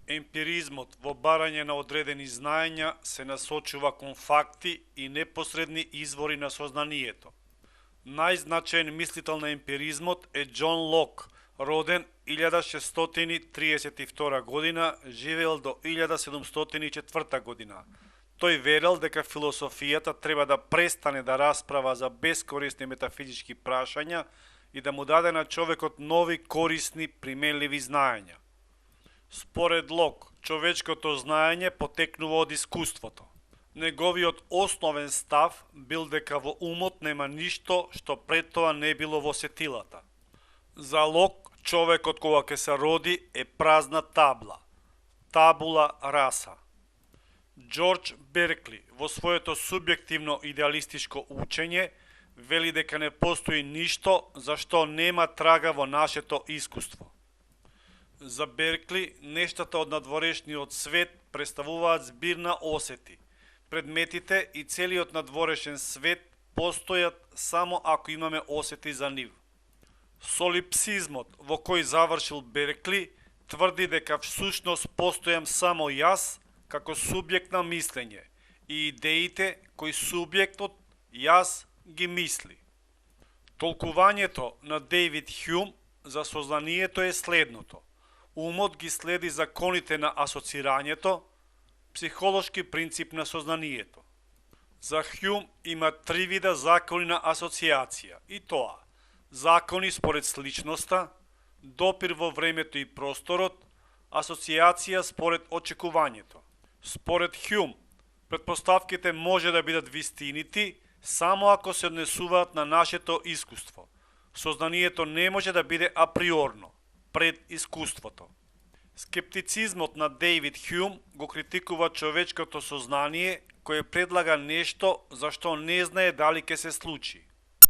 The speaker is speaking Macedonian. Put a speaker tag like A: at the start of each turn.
A: Емпиризмот во барање на одредени знаења се насочува кон факти и непосредни извори на сознанието. Најзначаен мислител на емпиризмот е Џон Лок, роден 1632 година, живеел до 1704 година. Тој верел дека философијата треба да престане да расправа за бескорисни метафизички прашања и да му даде на човекот нови корисни применливи знаења. Според Лок, човечкото знаење потекнува од искуството. Неговиот основен став бил дека во умот нема ништо што пред тоа не било во сетилата. За Лок, човекот кога ќе се роди е празна табла, табула раса. Џорџ Беркли во своето субјективно идеалистичко учење вели дека не постои ништо за што нема трага во нашето искуство. За Беркли, нештата од надворешниот свет представуваат збир на осети. Предметите и целиот надворешен свет постојат само ако имаме осети за нив. Солипсизмот, во кој завршил Беркли, тврди дека всушност постојам само јас, како субјект на мислење, и идеите кои субјектот, јас, ги мисли. Толкувањето на Дејвид Хјум за сознанието е следното. Умот ги следи законите на асоцирањето, психолошки принцип на сознанието. За Хјум има три вида закони на асоциација, и тоа закони според сличноста, допир во времето и просторот, асоциација според очекувањето. Според Хјум, предпоставките може да бидат вистинити само ако се однесуваат на нашето искуство. Сознанието не може да биде априорно, пред искуството. Скептицизмот на Дејвид Хјум го критикува човечкото сознание кое предлага нешто за што не знае дали ќе се случи.